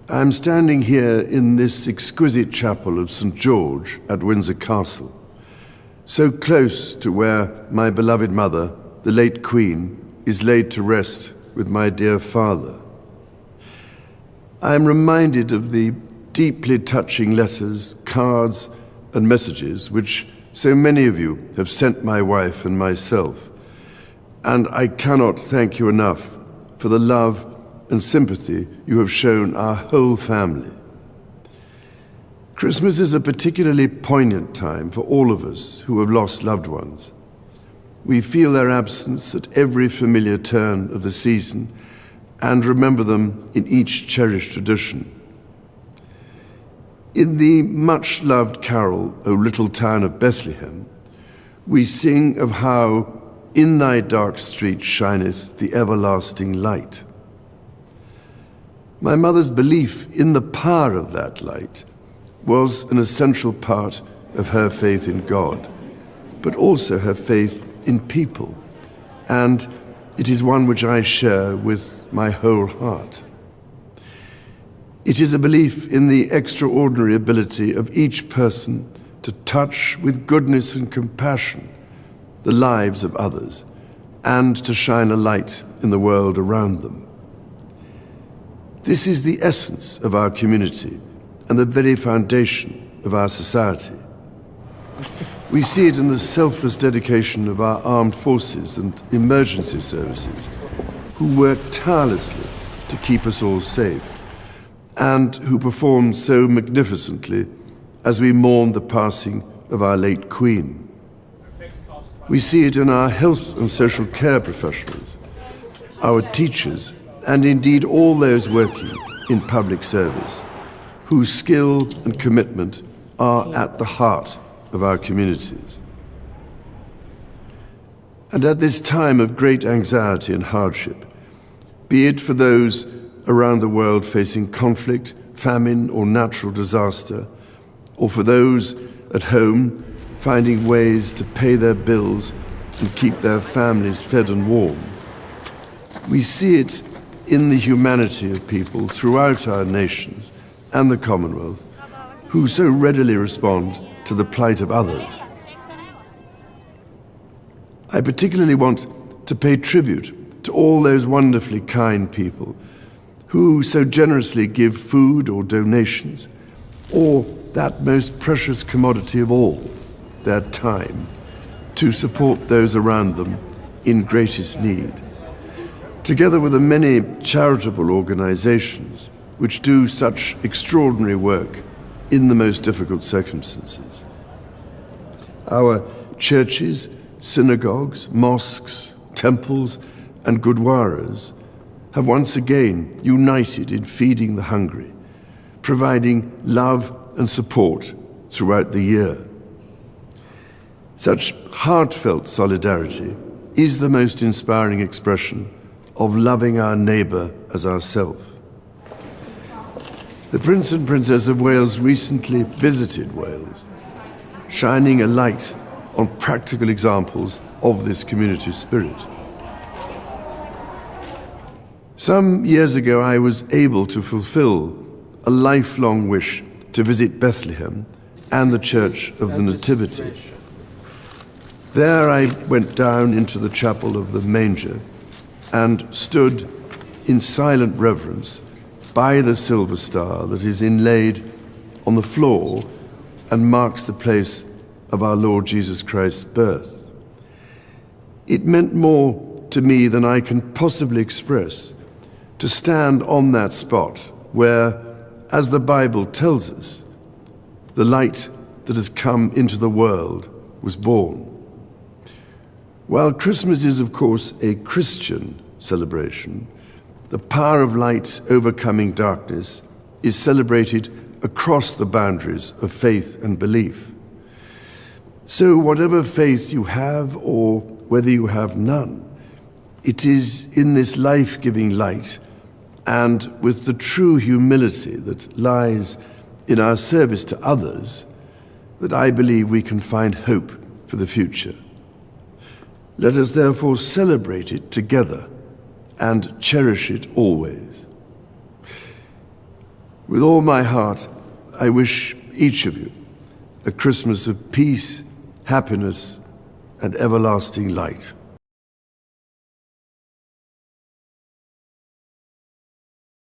I'm standing here in this exquisite chapel of St. George at Windsor Castle, so close to where my beloved mother, the late Queen, is laid to rest with my dear father. I am reminded of the deeply touching letters, cards, and messages which so many of you have sent my wife and myself, and I cannot thank you enough for the love and sympathy you have shown our whole family. Christmas is a particularly poignant time for all of us who have lost loved ones. We feel their absence at every familiar turn of the season and remember them in each cherished tradition. In the much-loved carol, O Little Town of Bethlehem, we sing of how in thy dark street shineth the everlasting light. My mother's belief in the power of that light was an essential part of her faith in God, but also her faith in people, and it is one which I share with my whole heart. It is a belief in the extraordinary ability of each person to touch with goodness and compassion the lives of others and to shine a light in the world around them. This is the essence of our community and the very foundation of our society. We see it in the selfless dedication of our armed forces and emergency services, who work tirelessly to keep us all safe, and who perform so magnificently as we mourn the passing of our late Queen. We see it in our health and social care professionals, our teachers, and indeed all those working in public service, whose skill and commitment are at the heart of our communities. And at this time of great anxiety and hardship, be it for those around the world facing conflict, famine, or natural disaster, or for those at home finding ways to pay their bills and keep their families fed and warm, we see it in the humanity of people throughout our nations and the Commonwealth, who so readily respond to the plight of others. I particularly want to pay tribute to all those wonderfully kind people who so generously give food or donations, or that most precious commodity of all, their time, to support those around them in greatest need, together with the many charitable organizations which do such extraordinary work in the most difficult circumstances. Our churches, synagogues, mosques, temples, and gurdwaras have once again united in feeding the hungry, providing love and support throughout the year. Such heartfelt solidarity is the most inspiring expression of loving our neighbour as ourselves. The Prince and Princess of Wales recently visited Wales, shining a light on practical examples of this community spirit. Some years ago, I was able to fulfill a lifelong wish to visit Bethlehem and the Church of the Nativity. There I went down into the chapel of the manger and stood in silent reverence by the silver star that is inlaid on the floor and marks the place of our Lord Jesus Christ's birth. It meant more to me than I can possibly express to stand on that spot where, as the Bible tells us, the light that has come into the world was born. While Christmas is, of course, a Christian celebration, the power of light overcoming darkness is celebrated across the boundaries of faith and belief. So whatever faith you have or whether you have none, it is in this life-giving light and with the true humility that lies in our service to others that I believe we can find hope for the future. Let us therefore celebrate it together and cherish it always. With all my heart, I wish each of you a Christmas of peace, happiness, and everlasting light.